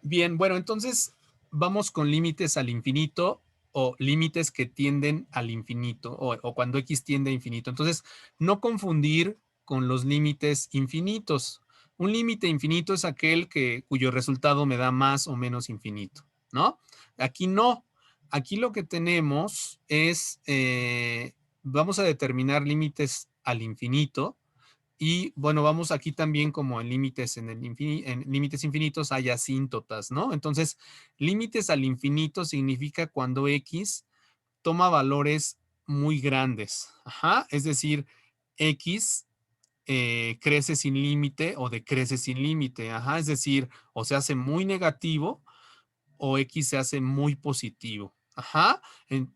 Bien, bueno, entonces vamos con límites al infinito o límites que tienden al infinito o cuando x tiende a infinito. Entonces, no confundir con los límites infinitos. Un límite infinito es aquel cuyo resultado me da más o menos infinito, ¿no? Aquí no. Aquí lo que tenemos es, vamos a determinar límites al infinito. Y bueno, vamos aquí también como en límites en límites infinitos hay asíntotas, ¿no? Entonces, límites al infinito significa cuando x toma valores muy grandes. Ajá, es decir, x crece sin límite o decrece sin límite. Ajá, es decir, o se hace muy negativo o X se hace muy positivo. Ajá.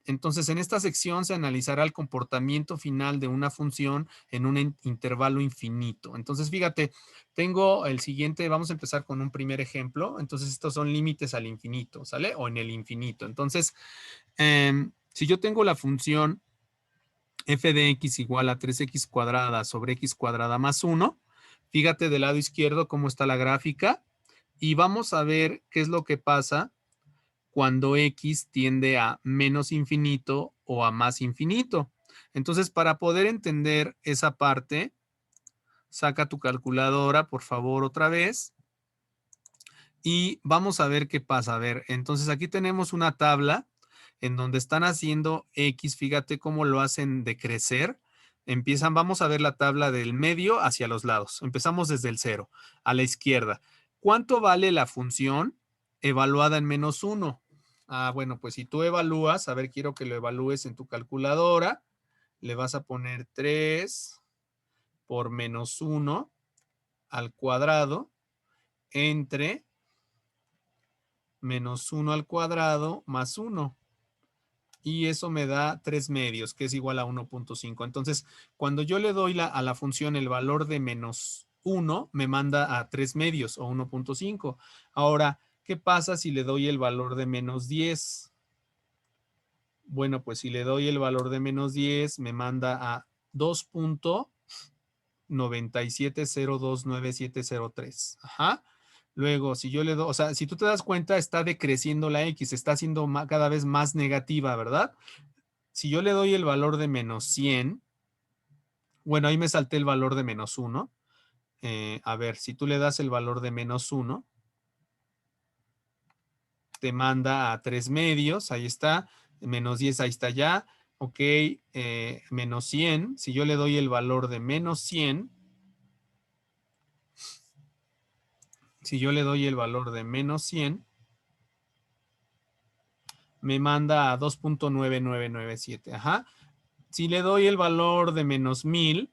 Entonces, en esta sección se analizará el comportamiento final de una función en un intervalo infinito. Entonces, fíjate, tengo el siguiente, vamos a empezar con un primer ejemplo. Entonces, estos son límites al infinito, ¿sale? O en el infinito. Entonces, si yo tengo la función f de x igual a 3x cuadrada sobre x cuadrada más 1, fíjate del lado izquierdo cómo está la gráfica y vamos a ver qué es lo que pasa cuando x tiende a menos infinito o a más infinito. Entonces, para poder entender esa parte, saca tu calculadora, por favor, otra vez. Y vamos a ver qué pasa. A ver, entonces aquí tenemos una tabla en donde están haciendo x, fíjate cómo lo hacen decrecer. Empiezan, vamos a ver la tabla del medio hacia los lados. Empezamos desde el 0, a la izquierda. ¿Cuánto vale la función evaluada en menos 1? Ah, bueno, pues si tú evalúas, a ver, quiero que lo evalúes en tu calculadora. Le vas a poner 3 por menos 1 al cuadrado entre menos 1 al cuadrado más 1. Y eso me da 3 medios, que es igual a 1.5. Entonces, cuando yo le doy a la función el valor de menos 1, me manda a 3 medios o 1.5. Ahora, ¿qué pasa si le doy el valor de menos 10? Bueno, pues si le doy el valor de menos 10, me manda a 2.97029703. Ajá. Luego, si yo le doy, o sea, si tú te das cuenta, está decreciendo la X, está siendo cada vez más negativa, ¿verdad? Si yo le doy el valor de menos 100, bueno, ahí me salté el valor de menos 1. A ver, si tú le das el valor de menos 1, te manda a 3 medios, ahí está, menos 10, ahí está ya. Ok, menos 100, si yo le doy el valor de menos 100, si yo le doy el valor de menos 100, me manda a 2.9997. Ajá. Si le doy el valor de menos 1000,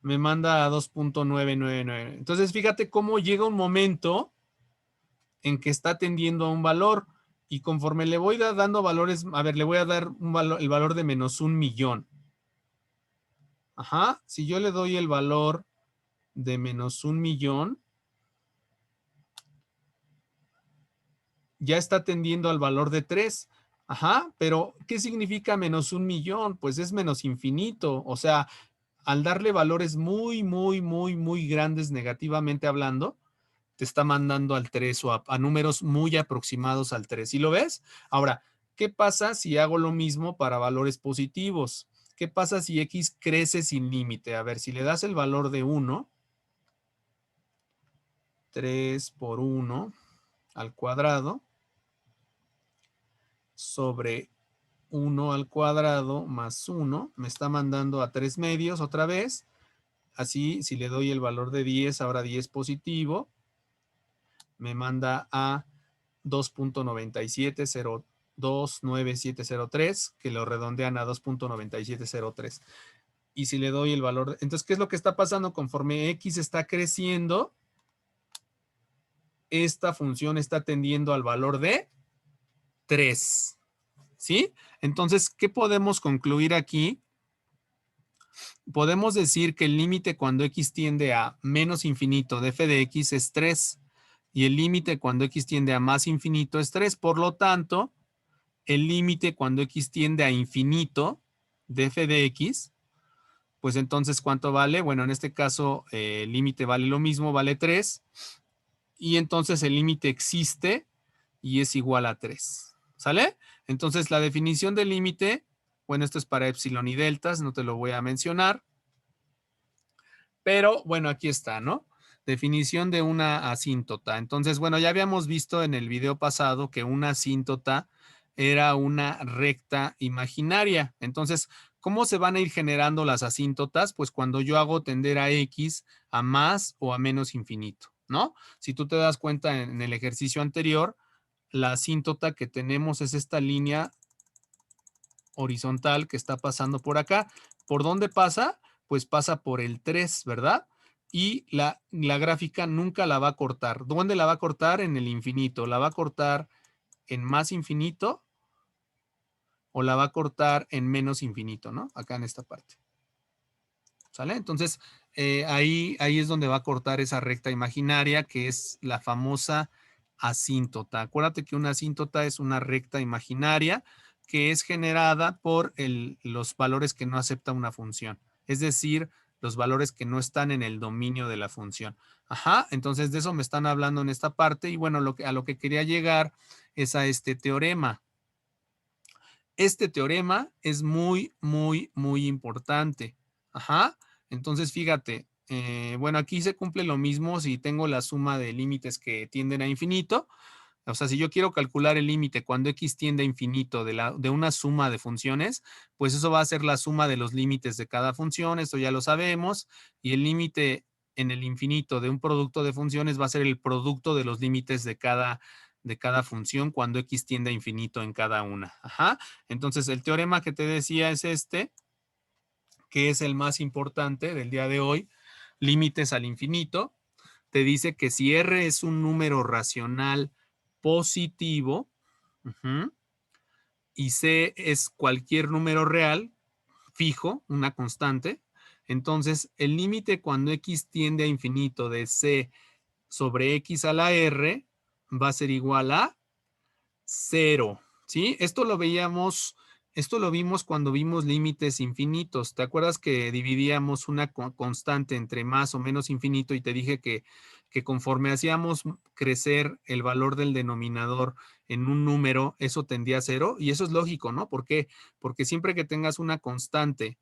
me manda a 2.999. Entonces, fíjate cómo llega un momento en que está tendiendo a un valor y conforme le voy dando valores, a ver, le voy a dar el valor de menos 1.000.000. Ajá. Si yo le doy el valor de menos 1.000.000, ya está tendiendo al valor de 3. Ajá, pero ¿qué significa menos 1.000.000? Pues es menos infinito. O sea, al darle valores muy, muy, muy, muy grandes negativamente hablando, te está mandando al 3 o a números muy aproximados al 3. ¿Sí lo ves? Ahora, ¿qué pasa si hago lo mismo para valores positivos? ¿Qué pasa si x crece sin límite? A ver, si le das el valor de 1, 3 por 1 al cuadrado sobre 1 al cuadrado más 1, me está mandando a 3 medios otra vez. Así, si le doy el valor de 10, ahora 10 positivo, me manda a 2.970299703, que lo redondean a 2.9703. Y si le doy el valor, entonces, ¿qué es lo que está pasando? Conforme x está creciendo, esta función está tendiendo al valor de 3. ¿Sí? Entonces, ¿qué podemos concluir aquí? Podemos decir que el límite cuando x tiende a menos infinito de f de x es 3 y el límite cuando x tiende a más infinito es 3. Por lo tanto, el límite cuando x tiende a infinito de f de x pues entonces, ¿cuánto vale? Bueno, en este caso, el límite vale lo mismo, vale 3. Y entonces el límite existe y es igual a 3. ¿Sale? Entonces, la definición del límite, bueno, esto es para epsilon y deltas, no te lo voy a mencionar. Pero bueno, aquí está, ¿no? Definición de una asíntota. Entonces, bueno, ya habíamos visto en el video pasado que una asíntota era una recta imaginaria. Entonces, ¿cómo se van a ir generando las asíntotas? Pues cuando yo hago tender a X a más o a menos infinito, ¿no? Si tú te das cuenta en el ejercicio anterior, la asíntota que tenemos es esta línea horizontal que está pasando por acá. ¿Por dónde pasa? Pues pasa por el 3, ¿verdad? Y la gráfica nunca la va a cortar. ¿Dónde la va a cortar? En el infinito. ¿La va a cortar en más infinito o la va a cortar en menos infinito, ¿no? Acá en esta parte. ¿Sale? Entonces, ahí es donde va a cortar esa recta imaginaria, que es la famosa asíntota. Acuérdate que una asíntota es una recta imaginaria que es generada por los valores que no acepta una función. Es decir, los valores que no están en el dominio de la función. Ajá, entonces de eso me están hablando en esta parte y bueno, a lo que quería llegar es a este teorema. Este teorema es muy, muy, muy importante. Ajá. Entonces, fíjate, bueno, aquí se cumple lo mismo si tengo la suma de límites que tienden a infinito. O sea, si yo quiero calcular el límite cuando x tiende a infinito de una suma de funciones, pues eso va a ser la suma de los límites de cada función, esto ya lo sabemos, y el límite en el infinito de un producto de funciones va a ser el producto de los límites de cada función cuando x tiende a infinito en cada una. Ajá. Entonces, el teorema que te decía es este, que es el más importante del día de hoy, límites al infinito. Te dice que si R es un número racional positivo, y C es cualquier número real, fijo, una constante, entonces el límite cuando X tiende a infinito de C sobre X a la R va a ser igual a 0, ¿sí? Esto lo vimos cuando vimos límites infinitos. ¿Te acuerdas que dividíamos una constante entre más o menos infinito y te dije que conforme hacíamos crecer el valor del denominador en un número, eso tendía a 0? Y eso es lógico, ¿no? ¿Por qué? Porque siempre que tengas una constante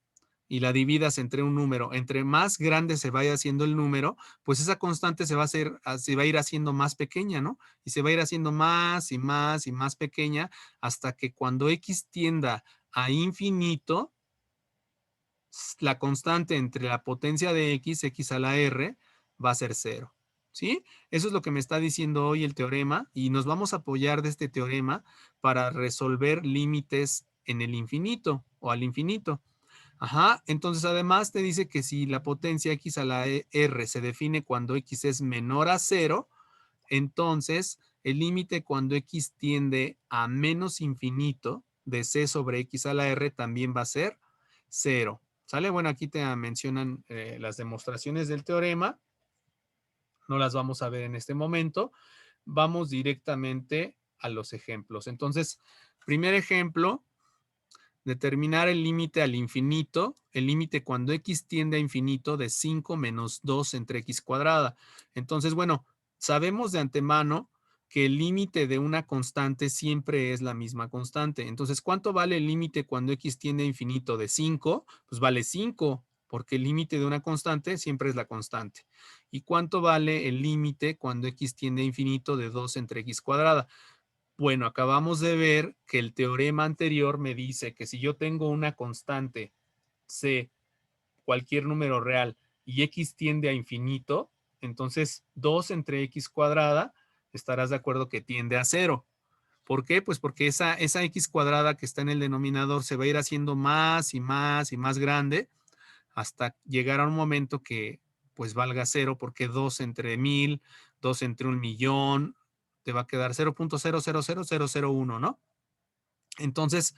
y la dividas entre un número, entre más grande se vaya haciendo el número, pues esa constante se va a ir haciendo más pequeña, ¿no? Y se va a ir haciendo más y más y más pequeña hasta que cuando x tienda a infinito, la constante entre la potencia de x a la r, va a ser 0. ¿Sí? Eso es lo que me está diciendo hoy el teorema y nos vamos a apoyar de este teorema para resolver límites en el infinito o al infinito. Ajá, entonces además te dice que si la potencia x a la r se define cuando x es menor a 0, entonces el límite cuando x tiende a menos infinito de c sobre x a la r también va a ser 0. ¿Sale? Bueno, aquí te mencionan las demostraciones del teorema. No las vamos a ver en este momento. Vamos directamente a los ejemplos. Entonces, primer ejemplo, determinar el límite al infinito, el límite cuando x tiende a infinito de 5 menos 2 entre x cuadrada. Entonces, bueno, sabemos de antemano que el límite de una constante siempre es la misma constante. Entonces, ¿cuánto vale el límite cuando x tiende a infinito de 5? Pues vale 5, porque el límite de una constante siempre es la constante. ¿Y cuánto vale el límite cuando x tiende a infinito de 2 entre x cuadrada? Bueno, acabamos de ver que el teorema anterior me dice que si yo tengo una constante C, cualquier número real, y x tiende a infinito, entonces 2 entre x cuadrada, estarás de acuerdo que tiende a 0. ¿Por qué? Pues porque esa x cuadrada que está en el denominador se va a ir haciendo más y más y más grande hasta llegar a un momento que pues valga 0, porque 2 entre 1000, 2 entre 1,000,000, te va a quedar 0.000001, ¿no? Entonces,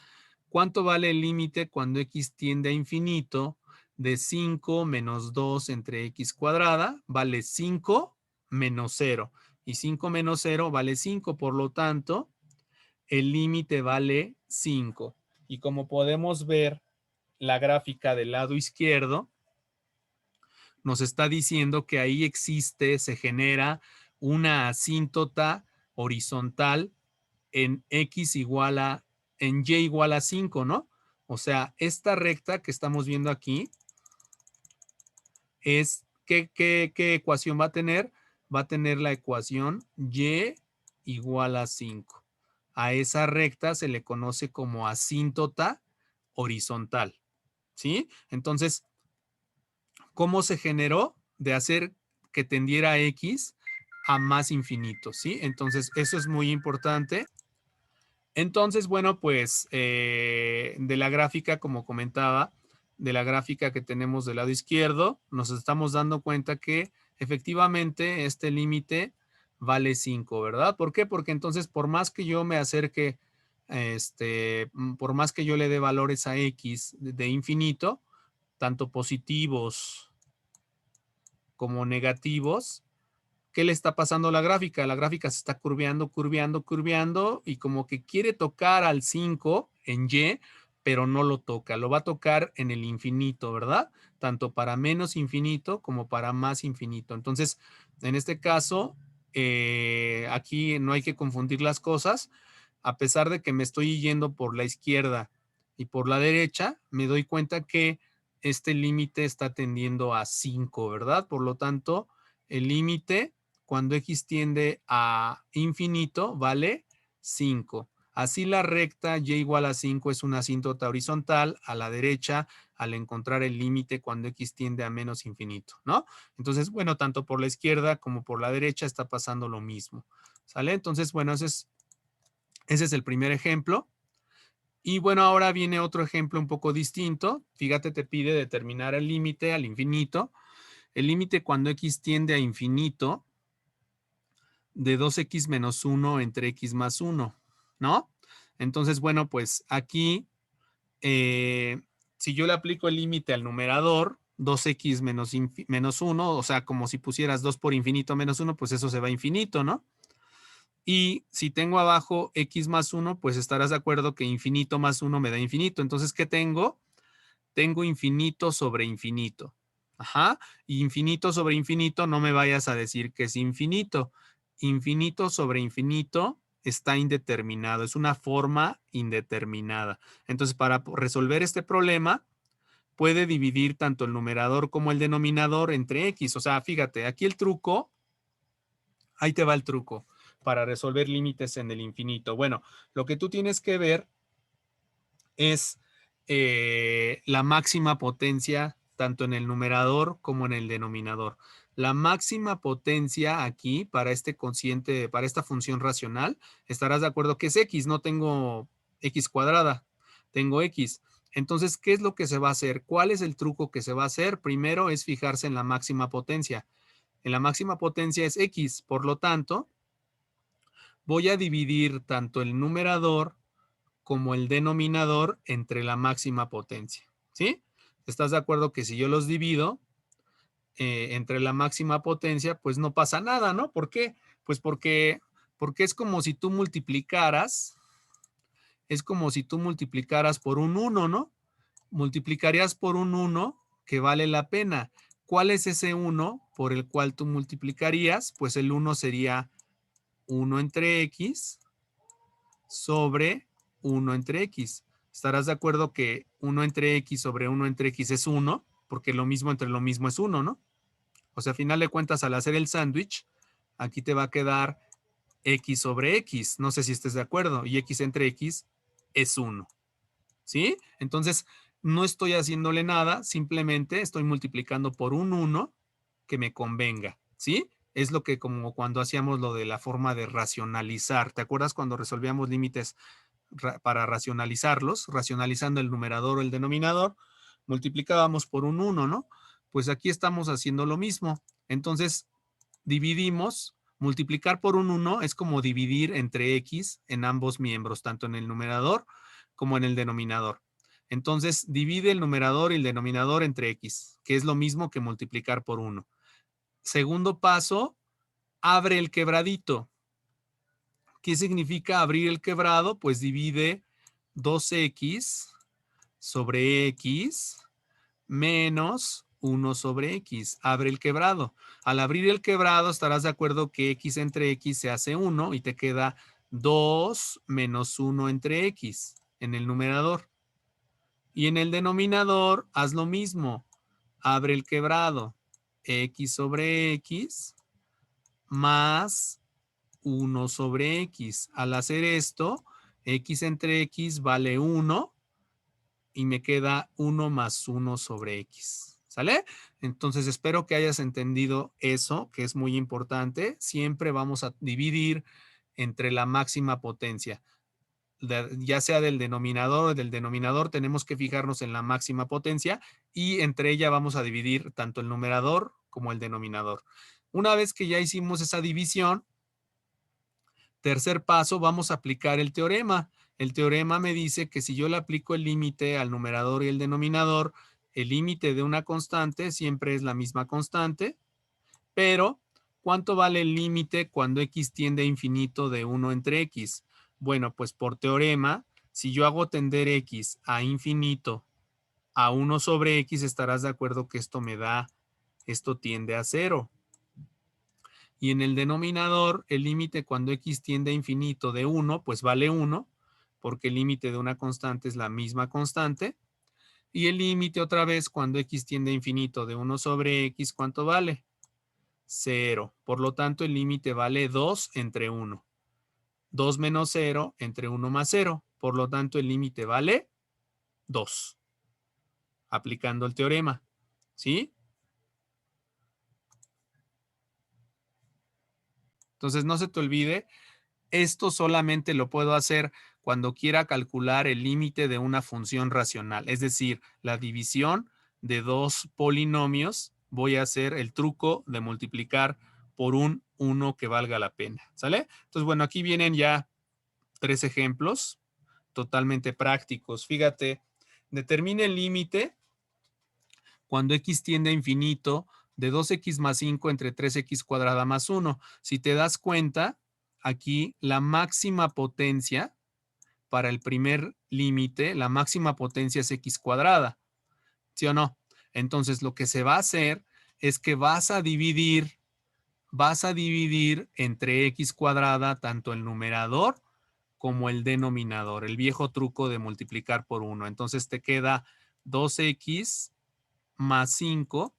¿cuánto vale el límite cuando x tiende a infinito de 5 menos 2 entre x cuadrada? Vale 5 menos 0. Y 5 menos 0 vale 5, por lo tanto, el límite vale 5. Y como podemos ver la gráfica del lado izquierdo, nos está diciendo que ahí existe, se genera una asíntota horizontal en x igual a, en y igual a 5, ¿no? O sea, esta recta que estamos viendo aquí es, ¿qué ecuación va a tener? Va a tener la ecuación y igual a 5. A esa recta se le conoce como asíntota horizontal, ¿sí? Entonces, ¿cómo se generó? De hacer que tendiera a x a más infinito, ¿sí? Entonces, eso es muy importante. Entonces, bueno, pues de la gráfica, como comentaba, de la gráfica que tenemos del lado izquierdo, nos estamos dando cuenta que efectivamente este límite vale 5, ¿verdad? ¿Por qué? Porque entonces por más que yo me acerque, por más que yo le dé valores a x de infinito, tanto positivos como negativos, ¿qué le está pasando a la gráfica? La gráfica se está curveando, curveando, curveando y como que quiere tocar al 5 en Y, pero no lo toca. Lo va a tocar en el infinito, ¿verdad? Tanto para menos infinito como para más infinito. Entonces, en este caso, aquí no hay que confundir las cosas. A pesar de que me estoy yendo por la izquierda y por la derecha, me doy cuenta que este límite está tendiendo a 5, ¿verdad? Por lo tanto, el límite cuando x tiende a infinito vale 5. Así la recta y igual a 5 es una asíntota horizontal a la derecha al encontrar el límite cuando x tiende a menos infinito, ¿no? Entonces, bueno, tanto por la izquierda como por la derecha está pasando lo mismo, ¿sale? Entonces, bueno, ese es el primer ejemplo. Y bueno, ahora viene otro ejemplo un poco distinto. Fíjate, te pide determinar el límite al infinito. El límite cuando x tiende a infinito de 2x menos 1 entre x más 1, ¿no? Entonces, bueno, pues aquí, si yo le aplico el límite al numerador, 2x menos 1, o sea, como si pusieras 2 por infinito menos 1, pues eso se va a infinito, ¿no? Y si tengo abajo x más 1, pues estarás de acuerdo que infinito más 1 me da infinito. Entonces, ¿qué tengo? Tengo infinito sobre infinito. Ajá. Y infinito sobre infinito, no me vayas a decir que es infinito. Infinito sobre infinito está indeterminado. Es una forma indeterminada. Entonces, para resolver este problema, puede dividir tanto el numerador como el denominador entre x. O sea, fíjate, aquí el truco, ahí te va el truco para resolver límites en el infinito. Bueno, lo que tú tienes que ver es la máxima potencia tanto en el numerador como en el denominador. La máxima potencia aquí para este cociente, para esta función racional, estarás de acuerdo que es x, no tengo x cuadrada, tengo x. Entonces, ¿qué es lo que se va a hacer? ¿Cuál es el truco que se va a hacer? Primero es fijarse en la máxima potencia. En la máxima potencia es x, por lo tanto, voy a dividir tanto el numerador como el denominador entre la máxima potencia, ¿sí? ¿Estás de acuerdo que si yo los divido entre la máxima potencia, pues no pasa nada, ¿no? ¿Por qué? Pues porque es como si tú multiplicaras por un 1, ¿no? Multiplicarías por un 1 que vale la pena. ¿Cuál es ese 1 por el cual tú multiplicarías? Pues el 1 sería 1 entre x sobre 1 entre x. Estarás de acuerdo que 1 entre x sobre 1 entre x es 1, porque lo mismo entre lo mismo es 1, ¿no? O sea, a final de cuentas, al hacer el sándwich, aquí te va a quedar x sobre x. No sé si estés de acuerdo. Y x entre x es 1. ¿Sí? Entonces, no estoy haciéndole nada, simplemente estoy multiplicando por un 1 que me convenga. ¿Sí? Es lo que como cuando hacíamos lo de la forma de racionalizar. ¿Te acuerdas cuando resolvíamos límites para racionalizarlos, racionalizando el numerador o el denominador, multiplicábamos por un 1, ¿no? Pues aquí estamos haciendo lo mismo. Entonces, dividimos, multiplicar por un 1 es como dividir entre x en ambos miembros, tanto en el numerador como en el denominador. Entonces, divide el numerador y el denominador entre x, que es lo mismo que multiplicar por 1. Segundo paso, abre el quebradito. ¿Qué significa abrir el quebrado? Pues divide 2x sobre x menos 1 sobre x. Abre el quebrado. Al abrir el quebrado estarás de acuerdo que x entre x se hace 1 y te queda 2 menos 1 entre x en el numerador. Y en el denominador haz lo mismo. Abre el quebrado. X sobre x más 1 sobre x. Al hacer esto, x entre x vale 1 y me queda 1 más 1 sobre x. ¿Sale? Entonces espero que hayas entendido eso, que es muy importante. Siempre vamos a dividir entre la máxima potencia. Ya sea del denominador o del denominador, tenemos que fijarnos en la máxima potencia y entre ella vamos a dividir tanto el numerador como el denominador. Una vez que ya hicimos esa división, tercer paso, vamos a aplicar el teorema. El teorema me dice que si yo le aplico el límite al numerador y el denominador, el límite de una constante siempre es la misma constante, pero ¿cuánto vale el límite cuando x tiende a infinito de 1 entre x? Bueno, pues por teorema, si yo hago tender x a infinito a 1 sobre x, estarás de acuerdo que esto tiende a 0. Y en el denominador, el límite cuando x tiende a infinito de 1, pues vale 1, porque el límite de una constante es la misma constante. Y el límite otra vez cuando x tiende a infinito de 1 sobre x, ¿cuánto vale? 0. Por lo tanto, el límite vale 2 entre 1. 2 menos 0 entre 1 más 0. Por lo tanto, el límite vale 2. Aplicando el teorema. ¿Sí? Entonces, no se te olvide, esto solamente lo puedo hacer cuando quiera calcular el límite de una función racional. Es decir, la división de dos polinomios. Voy a hacer el truco de multiplicar por un 1 que valga la pena. ¿Sale? Entonces, bueno, aquí vienen ya 3 ejemplos totalmente prácticos. Fíjate, determine el límite cuando x tiende a infinito de 2x más 5 entre 3x cuadrada más 1. Si te das cuenta, aquí la máxima potencia para el primer límite, la máxima potencia es x cuadrada. ¿Sí o no? Entonces, lo que se va a hacer es que vas a dividir entre x cuadrada tanto el numerador como el denominador, el viejo truco de multiplicar por 1. Entonces te queda 2x más 5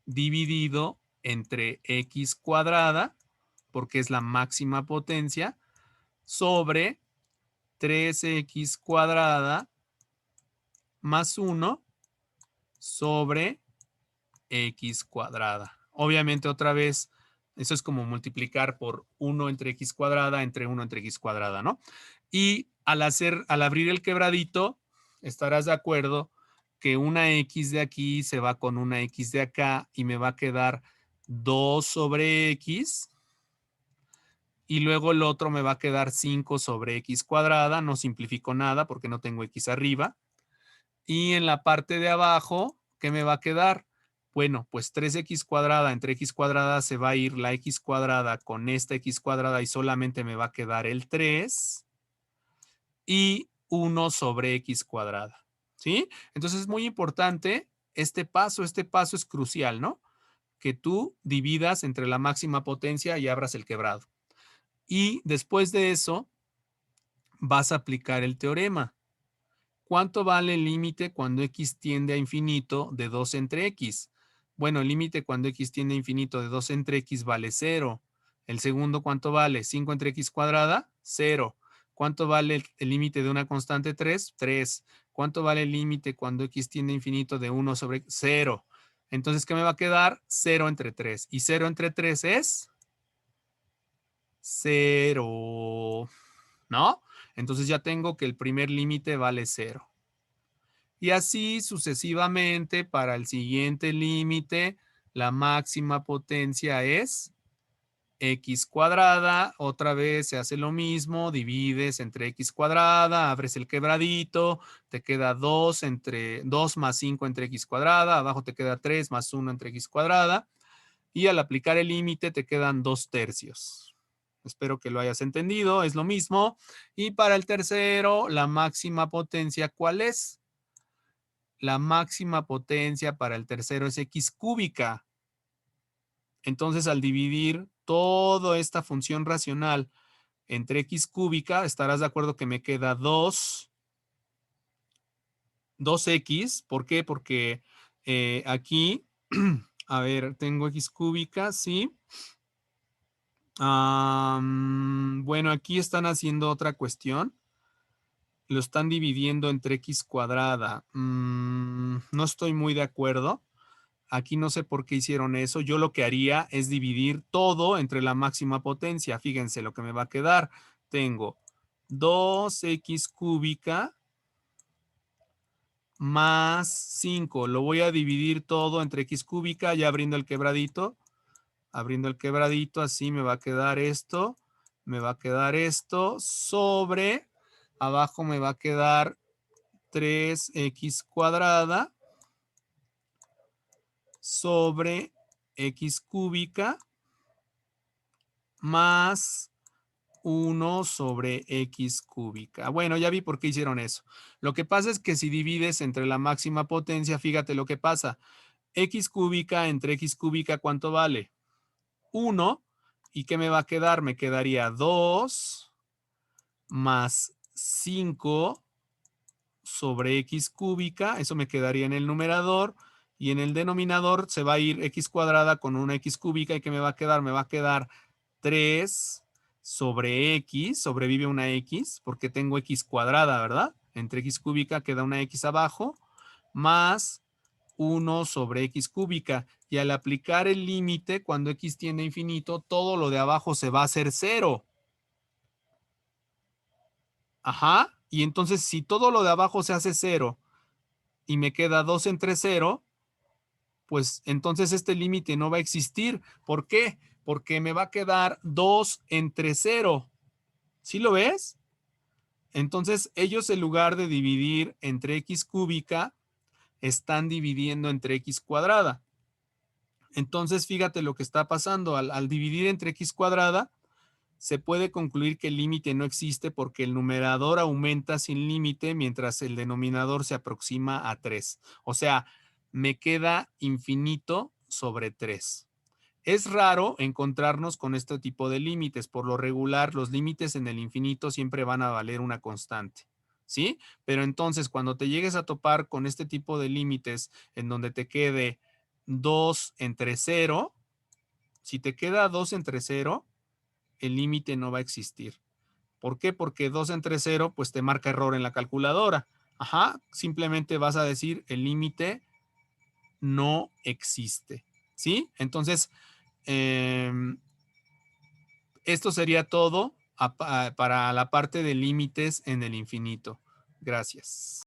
dividido entre x cuadrada, porque es la máxima potencia, sobre 3x cuadrada más 1 sobre x cuadrada. Obviamente otra vez, eso es como multiplicar por 1 entre x cuadrada entre 1 entre x cuadrada, ¿no? Y al abrir el quebradito, estarás de acuerdo que una x de aquí se va con una x de acá y me va a quedar 2 sobre x. Y luego el otro me va a quedar 5 sobre x cuadrada. No simplifico nada porque no tengo x arriba. Y en la parte de abajo, ¿qué me va a quedar? Bueno, pues 3x cuadrada entre x cuadrada se va a ir la x cuadrada con esta x cuadrada y solamente me va a quedar el 3 y 1 sobre x cuadrada. ¿Sí? Entonces es muy importante este paso es crucial, ¿no? Que tú dividas entre la máxima potencia y abras el quebrado. Y después de eso, vas a aplicar el teorema. ¿Cuánto vale el límite cuando x tiende a infinito de 2 entre x? Bueno, el límite cuando x tiende a infinito de 2 entre x vale 0. El segundo, ¿cuánto vale? 5 entre x cuadrada, 0. ¿Cuánto vale el límite de una constante 3? 3. ¿Cuánto vale el límite cuando x tiende a infinito de 1 sobre 0? Entonces, ¿qué me va a quedar? 0 entre 3. ¿Y 0 entre 3 es? 0. ¿No? Entonces ya tengo que el primer límite vale 0. Y así sucesivamente para el siguiente límite, la máxima potencia es x cuadrada. Otra vez se hace lo mismo, divides entre x cuadrada, abres el quebradito, te queda 2 más 5 entre x cuadrada, abajo te queda 3 más 1 entre x cuadrada. Y al aplicar el límite te quedan 2 tercios. Espero que lo hayas entendido, es lo mismo. Y para el tercero, la máxima potencia, ¿cuál es? la máxima potencia para el tercero es x cúbica. Entonces, al dividir toda esta función racional entre x cúbica, estarás de acuerdo que me queda 2x. ¿Por qué? Porque aquí, a ver, tengo x cúbica, ¿sí? Bueno, aquí están haciendo otra cuestión. Lo están dividiendo entre x cuadrada. No estoy muy de acuerdo. Aquí no sé por qué hicieron eso. Yo lo que haría es dividir todo entre la máxima potencia. Fíjense lo que me va a quedar. Tengo 2x cúbica más 5. Lo voy a dividir todo entre x cúbica, ya abriendo el quebradito. Abriendo el quebradito, así me va a quedar esto. Me va a quedar esto sobre, abajo me va a quedar 3x cuadrada sobre x cúbica más 1 sobre x cúbica. Bueno, ya vi por qué hicieron eso. Lo que pasa es que si divides entre la máxima potencia, fíjate lo que pasa. X cúbica entre x cúbica, ¿cuánto vale? 1. ¿Y qué me va a quedar? Me quedaría 2 más 5 sobre x cúbica. Eso me quedaría en el numerador. Y en el denominador se va a ir x cuadrada con una x cúbica. ¿Y qué me va a quedar? Me va a quedar 3 sobre x, sobrevive una x, porque tengo x cuadrada, ¿verdad? Entre x cúbica queda una x abajo, más 1 sobre x cúbica. Y al aplicar el límite, cuando x tiende a infinito, todo lo de abajo se va a hacer 0. Ajá. Y entonces, si todo lo de abajo se hace 0 y me queda 2 entre 0, pues entonces este límite no va a existir. ¿Por qué? Porque me va a quedar 2 entre 0. ¿Sí lo ves? Entonces, ellos en lugar de dividir entre x cúbica, están dividiendo entre x cuadrada. Entonces, fíjate lo que está pasando. Al dividir entre x cuadrada, se puede concluir que el límite no existe porque el numerador aumenta sin límite mientras el denominador se aproxima a 3. O sea, me queda infinito sobre 3. Es raro encontrarnos con este tipo de límites. Por lo regular, los límites en el infinito siempre van a valer una constante. ¿Sí? Pero entonces, cuando te llegues a topar con este tipo de límites en donde te quede 2 entre 0, si te queda 2 entre 0, el límite no va a existir. ¿Por qué? Porque 2 entre 0, pues te marca error en la calculadora. Ajá, simplemente vas a decir el límite no existe. ¿Sí? Entonces, eh, esto sería todo para la parte de límites en el infinito. Gracias.